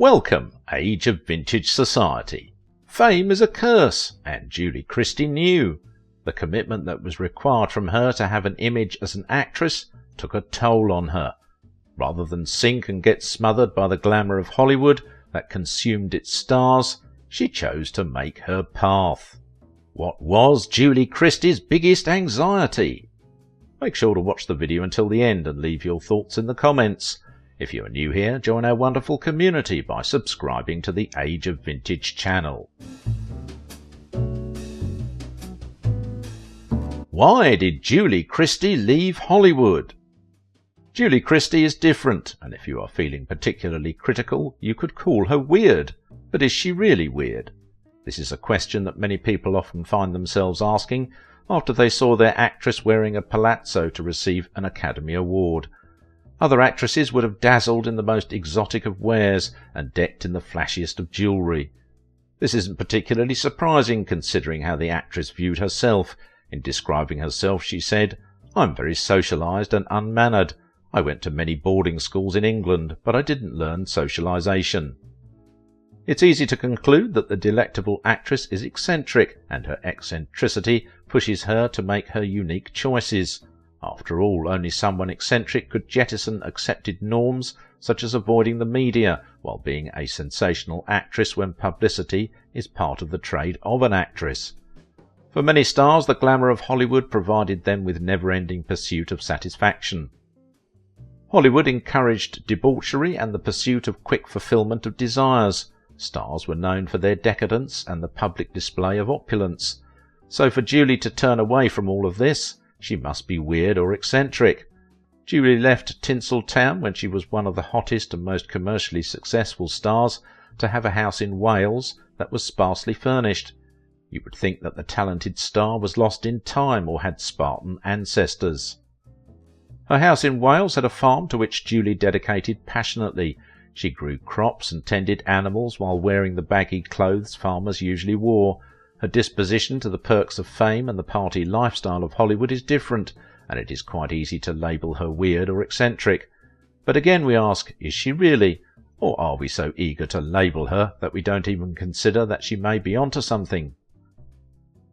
Welcome, age of vintage society. Fame is a curse, and Julie Christie knew. The commitment that was required from her to have an image as an actress took a toll on her. Rather than sink and get smothered by the glamour of Hollywood that consumed its stars, she chose to make her path. What was Julie Christie's biggest anxiety? Make sure to watch the video until the end and leave your thoughts in the comments. If you are new here, join our wonderful community by subscribing to the Age of Vintage channel. Why did Julie Christie leave Hollywood? Julie Christie is different, and if you are feeling particularly critical, you could call her weird. But is she really weird? This is a question that many people often find themselves asking after they saw their actress wearing a palazzo to receive an Academy Award. Other actresses would have dazzled in the most exotic of wares and decked in the flashiest of jewellery. This isn't particularly surprising considering how the actress viewed herself. In describing herself, she said, "I'm very socialised and unmannered. I went to many boarding schools in England, but I didn't learn socialisation." It's easy to conclude that the delectable actress is eccentric, and her eccentricity pushes her to make her unique choices. After all, only someone eccentric could jettison accepted norms, such as avoiding the media, while being a sensational actress when publicity is part of the trade of an actress. For many stars, the glamour of Hollywood provided them with never-ending pursuit of satisfaction. Hollywood encouraged debauchery and the pursuit of quick fulfillment of desires. Stars were known for their decadence and the public display of opulence. So for Julie to turn away from all of this, she must be weird or eccentric. Julie left Tinseltown when she was one of the hottest and most commercially successful stars to have a house in Wales that was sparsely furnished. You would think that the talented star was lost in time or had Spartan ancestors. Her house in Wales had a farm to which Julie dedicated passionately. She grew crops and tended animals while wearing the baggy clothes farmers usually wore. Her disposition to the perks of fame and the party lifestyle of Hollywood is different, and it is quite easy to label her weird or eccentric. But again we ask, is she really? Or are we so eager to label her that we don't even consider that she may be onto something?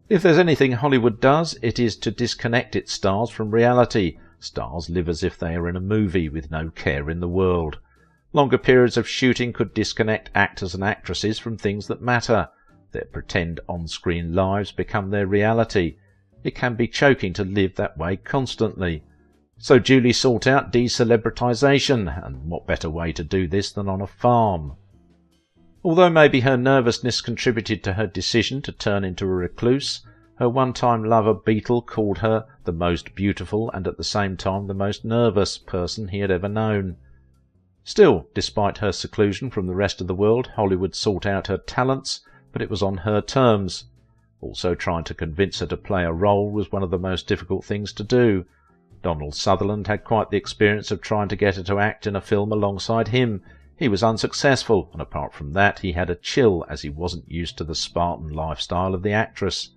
If there's anything Hollywood does, it is to disconnect its stars from reality. Stars live as if they are in a movie with no care in the world. Longer periods of shooting could disconnect actors and actresses from things that matter. Their pretend on-screen lives become their reality. It can be choking to live that way constantly. So Julie sought out decelebritization, and what better way to do this than on a farm? Although maybe her nervousness contributed to her decision to turn into a recluse, her one-time lover Beetle called her the most beautiful and at the same time the most nervous person he had ever known. Still, despite her seclusion from the rest of the world, Hollywood sought out her talents, but it was on her terms. Also, trying to convince her to play a role was one of the most difficult things to do. Donald Sutherland had quite the experience of trying to get her to act in a film alongside him. He was unsuccessful, and apart from that he had a chill as he wasn't used to the Spartan lifestyle of the actress.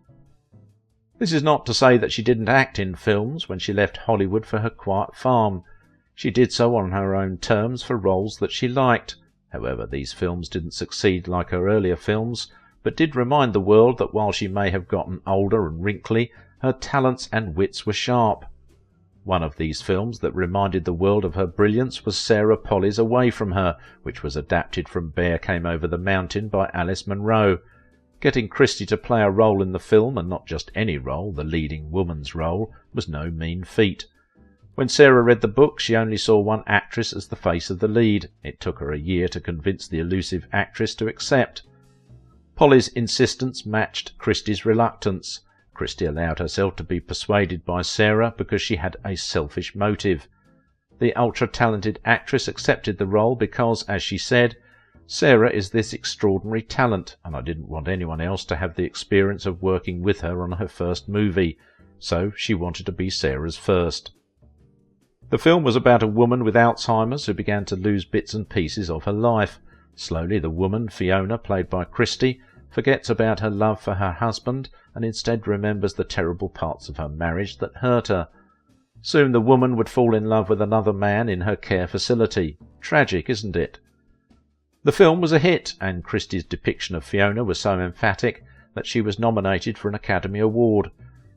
This is not to say that she didn't act in films when she left Hollywood for her quiet farm. She did so on her own terms for roles that she liked. However, these films didn't succeed like her earlier films, but did remind the world that while she may have gotten older and wrinkly, her talents and wits were sharp. One of these films that reminded the world of her brilliance was Sarah Polley's Away From Her, which was adapted from Bear Came Over the Mountain by Alice Munro. Getting Christie to play a role in the film, and not just any role, the leading woman's role, was no mean feat. When Sarah read the book, she only saw one actress as the face of the lead. It took her a year to convince the elusive actress to accept. Polley's insistence matched Christie's reluctance. Christie allowed herself to be persuaded by Sarah because she had a selfish motive. The ultra-talented actress accepted the role because, as she said, "Sarah is this extraordinary talent, and I didn't want anyone else to have the experience of working with her on her first movie, so she wanted to be Sarah's first." The film was about a woman with Alzheimer's who began to lose bits and pieces of her life. Slowly the woman, Fiona, played by Christie, forgets about her love for her husband and instead remembers the terrible parts of her marriage that hurt her. Soon the woman would fall in love with another man in her care facility. Tragic, isn't it? The film was a hit, and Christie's depiction of Fiona was so emphatic that she was nominated for an Academy Award.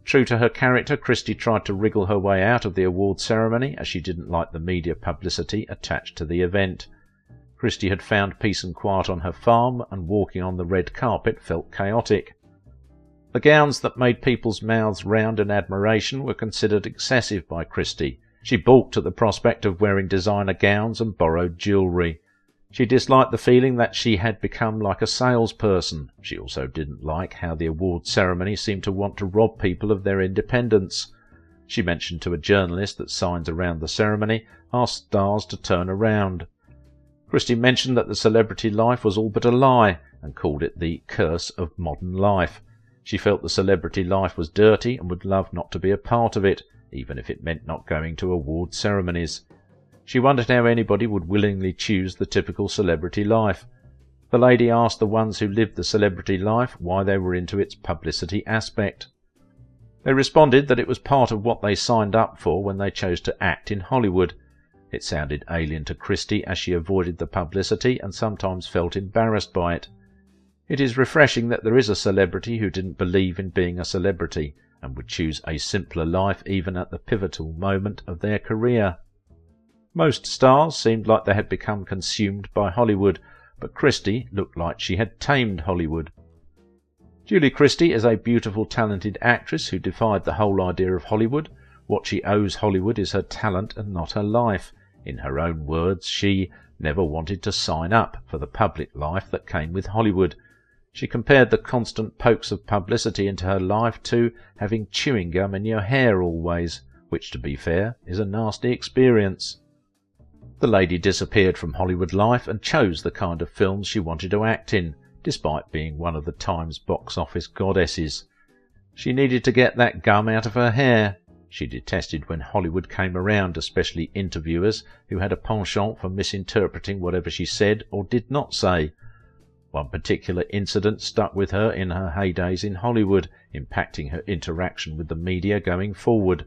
True to her character, Christie tried to wriggle her way out of the award ceremony, as she didn't like the media publicity attached to the event. Christie had found peace and quiet on her farm, and walking on the red carpet felt chaotic. The gowns that made people's mouths round in admiration were considered excessive by Christie. She balked at the prospect of wearing designer gowns and borrowed jewellery. She disliked the feeling that she had become like a salesperson. She also didn't like how the award ceremony seemed to want to rob people of their independence. She mentioned to a journalist that signs around the ceremony asked stars to turn around. Christie mentioned that the celebrity life was all but a lie, and called it the curse of modern life. She felt the celebrity life was dirty and would love not to be a part of it, even if it meant not going to award ceremonies. She wondered how anybody would willingly choose the typical celebrity life. The lady asked the ones who lived the celebrity life why they were into its publicity aspect. They responded that it was part of what they signed up for when they chose to act in Hollywood. It sounded alien to Christie, as she avoided the publicity and sometimes felt embarrassed by it. It is refreshing that there is a celebrity who didn't believe in being a celebrity, and would choose a simpler life even at the pivotal moment of their career. Most stars seemed like they had become consumed by Hollywood, but Christie looked like she had tamed Hollywood. Julie Christie is a beautiful, talented actress who defied the whole idea of Hollywood. What she owes Hollywood is her talent and not her life. In her own words, she never wanted to sign up for the public life that came with Hollywood. She compared the constant pokes of publicity into her life to having chewing gum in your hair always, which, to be fair, is a nasty experience. The lady disappeared from Hollywood life and chose the kind of films she wanted to act in, despite being one of the Times box office goddesses. She needed to get that gum out of her hair. She detested when Hollywood came around, especially interviewers who had a penchant for misinterpreting whatever she said or did not say. One particular incident stuck with her in her heydays in Hollywood, impacting her interaction with the media going forward.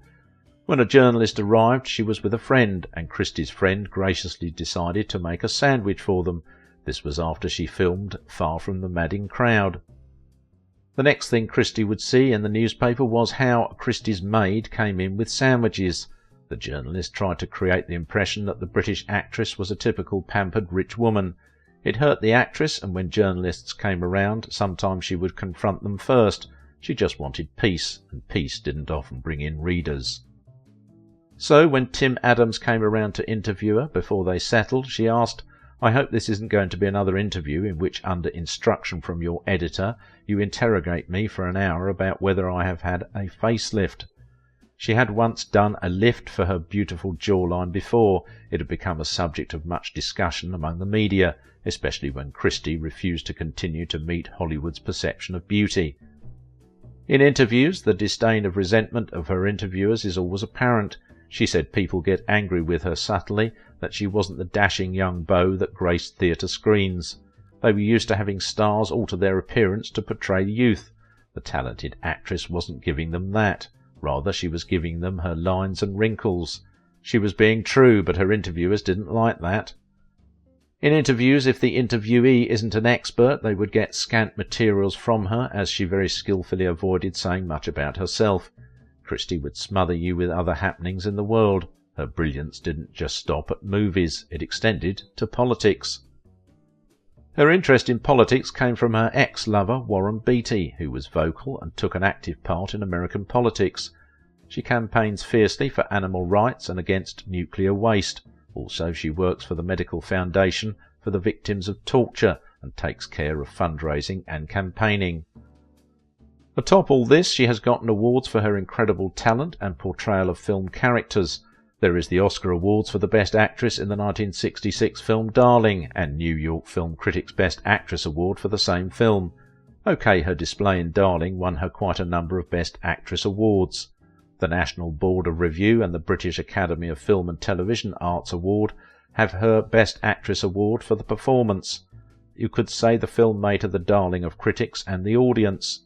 When a journalist arrived, she was with a friend, and Christie's friend graciously decided to make a sandwich for them. This was after she filmed Far from the Madding Crowd. The next thing Christie would see in the newspaper was how Christie's maid came in with sandwiches. The journalist tried to create the impression that the British actress was a typical pampered rich woman. It hurt the actress, and when journalists came around, sometimes she would confront them first. She just wanted peace, and peace didn't often bring in readers. So when Tim Adams came around to interview her before they settled, she asked, "I hope this isn't going to be another interview in which, under instruction from your editor, you interrogate me for an hour about whether I have had a facelift." She had once done a lift for her beautiful jawline before. It had become a subject of much discussion among the media, especially when Christie refused to continue to meet Hollywood's perception of beauty. In interviews, the disdain of resentment of her interviewers is always apparent. She said people get angry with her subtly, that she wasn't the dashing young beau that graced theatre screens. They were used to having stars alter their appearance to portray youth. The talented actress wasn't giving them that. Rather, she was giving them her lines and wrinkles. She was being true, but her interviewers didn't like that. In interviews, if the interviewee isn't an expert, they would get scant materials from her, as she very skillfully avoided saying much about herself. Christie would smother you with other happenings in the world. Her brilliance didn't just stop at movies, it extended to politics. Her interest in politics came from her ex-lover, Warren Beatty, who was vocal and took an active part in American politics. She campaigns fiercely for animal rights and against nuclear waste. Also, she works for the Medical Foundation for the Victims of Torture and takes care of fundraising and campaigning. Atop all this, she has gotten awards for her incredible talent and portrayal of film characters. There is the Oscar Awards for the Best Actress in the 1966 film Darling, and New York Film Critics' Best Actress Award for the same film. OK, her display in Darling won her quite a number of Best Actress awards. The National Board of Review and the British Academy of Film and Television Arts Award have her Best Actress Award for the performance. You could say the film made her the darling of critics and the audience.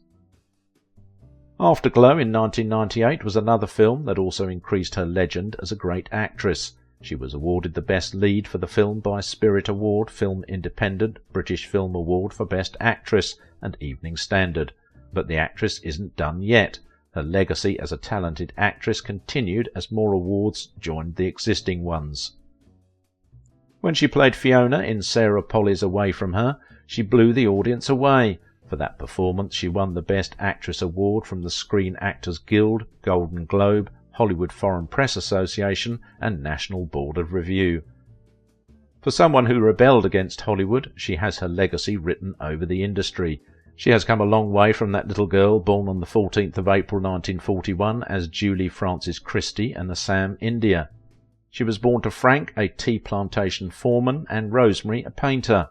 Afterglow in 1998 was another film that also increased her legend as a great actress. She was awarded the Best Lead for the film by Spirit Award, Film Independent, British Film Award for Best Actress, and Evening Standard. But the actress isn't done yet. Her legacy as a talented actress continued as more awards joined the existing ones. When she played Fiona in Sarah Polly's Away From Her, she blew the audience away. For that performance she won the Best Actress Award from the Screen Actors Guild, Golden Globe, Hollywood Foreign Press Association, and National Board of Review. For someone who rebelled against Hollywood, she has her legacy written over the industry. She has come a long way from that little girl born on the 14th of April 1941 as Julie Frances Christie and Assam, India. She was born to Frank, a tea plantation foreman, and Rosemary, a painter.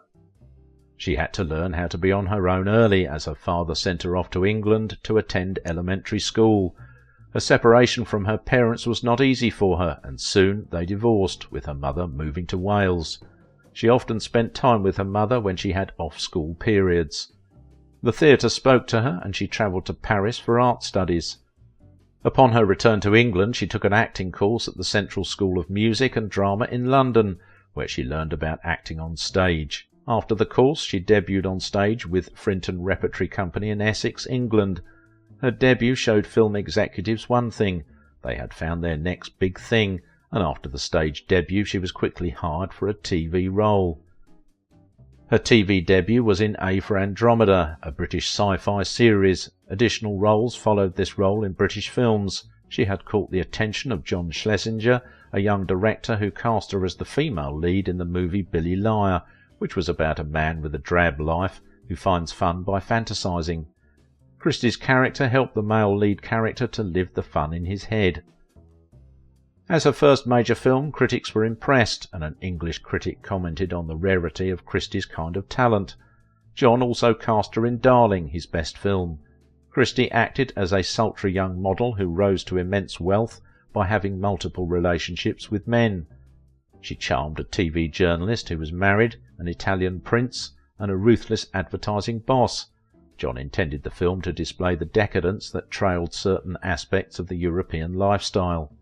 She had to learn how to be on her own early, as her father sent her off to England to attend elementary school. Her separation from her parents was not easy for her, and soon they divorced, with her mother moving to Wales. She often spent time with her mother when she had off-school periods. The theatre spoke to her, and she travelled to Paris for art studies. Upon her return to England, she took an acting course at the Central School of Music and Drama in London, where she learned about acting on stage. After the course, she debuted on stage with Frinton Repertory Company in Essex, England. Her debut showed film executives one thing: they had found their next big thing, and after the stage debut she was quickly hired for a TV role. Her TV debut was in A for Andromeda, a British sci-fi series. Additional roles followed this role in British films. She had caught the attention of John Schlesinger, a young director who cast her as the female lead in the movie Billy Liar, which was about a man with a drab life who finds fun by fantasizing. Christie's character helped the male lead character to live the fun in his head. As her first major film, critics were impressed, and an English critic commented on the rarity of Christie's kind of talent. John also cast her in Darling, his best film. Christie acted as a sultry young model who rose to immense wealth by having multiple relationships with men. She charmed a TV journalist who was married, an Italian prince, and a ruthless advertising boss. John intended the film to display the decadence that trailed certain aspects of the European lifestyle.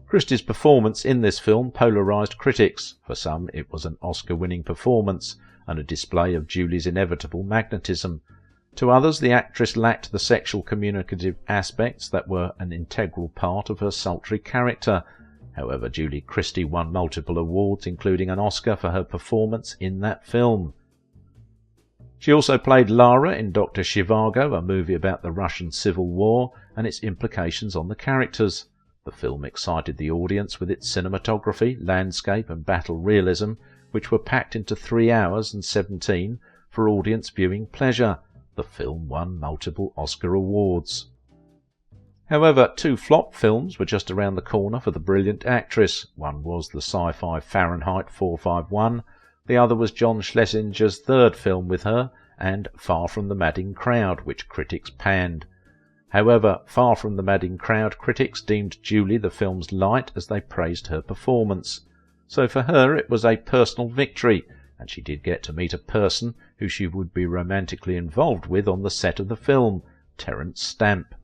Christie's performance in this film polarized critics. For some it was an Oscar-winning performance and a display of Julie's inevitable magnetism. To others the actress lacked the sexual communicative aspects that were an integral part of her sultry character. However, Julie Christie won multiple awards, including an Oscar for her performance in that film. She also played Lara in Dr. Zhivago, a movie about the Russian Civil War and its implications on the characters. The film excited the audience with its cinematography, landscape and battle realism, which were packed into 3 hours and 17 for audience viewing pleasure. The film won multiple Oscar awards. However, 2 flop films were just around the corner for the brilliant actress. One was the sci-fi Fahrenheit 451, the other was John Schlesinger's third film with her, and Far From the Madding Crowd, which critics panned. However, Far From the Madding Crowd critics deemed Julie the film's light as they praised her performance. So for her it was a personal victory, and she did get to meet a person who she would be romantically involved with on the set of the film, Terence Stamp.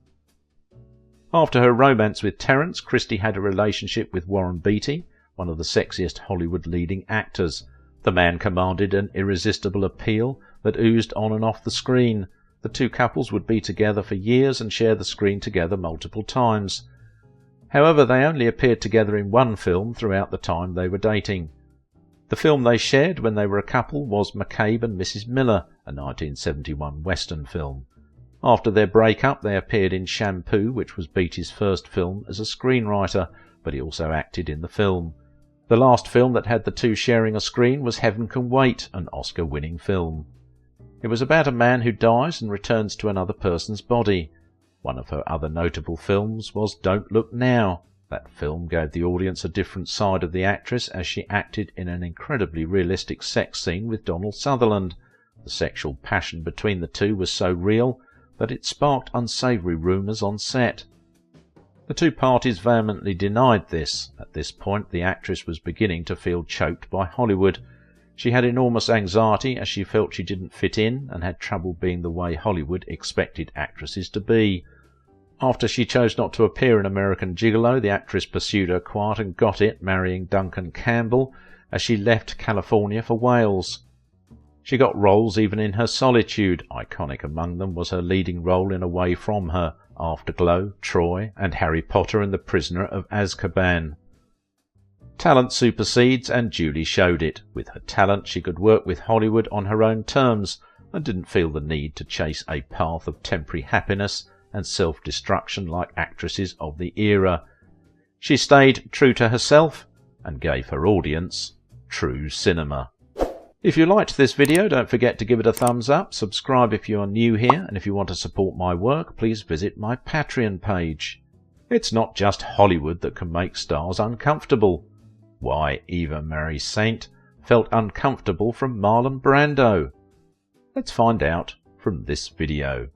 After her romance with Terence, Christie had a relationship with Warren Beatty, one of the sexiest Hollywood leading actors. The man commanded an irresistible appeal that oozed on and off the screen. The 2 couples would be together for years and share the screen together multiple times. However, they only appeared together in one film throughout the time they were dating. The film they shared when they were a couple was McCabe and Mrs. Miller, a 1971 Western film. After their break-up, they appeared in Shampoo, which was Beatty's first film as a screenwriter, but he also acted in the film. The last film that had the 2 sharing a screen was Heaven Can Wait, an Oscar-winning film. It was about a man who dies and returns to another person's body. One of her other notable films was Don't Look Now. That film gave the audience a different side of the actress as she acted in an incredibly realistic sex scene with Donald Sutherland. The sexual passion between the 2 was so real that it sparked unsavoury rumours on set. The 2 parties vehemently denied this. At this point the actress was beginning to feel choked by Hollywood. She had enormous anxiety as she felt she didn't fit in and had trouble being the way Hollywood expected actresses to be. After she chose not to appear in American Gigolo, the actress pursued her quiet and got it, marrying Duncan Campbell as she left California for Wales. She got roles even in her solitude. Iconic among them was her leading role in Away From Her, Afterglow, Troy, and Harry Potter and the Prisoner of Azkaban. Talent supersedes, and Julie showed it. With her talent, she could work with Hollywood on her own terms and didn't feel the need to chase a path of temporary happiness and self-destruction like actresses of the era. She stayed true to herself and gave her audience true cinema. If you liked this video, don't forget to give it a thumbs up, subscribe if you are new here, and if you want to support my work, please visit my Patreon page. It's not just Hollywood that can make stars uncomfortable. Why Eva Marie Saint felt uncomfortable from Marlon Brando? Let's find out from this video.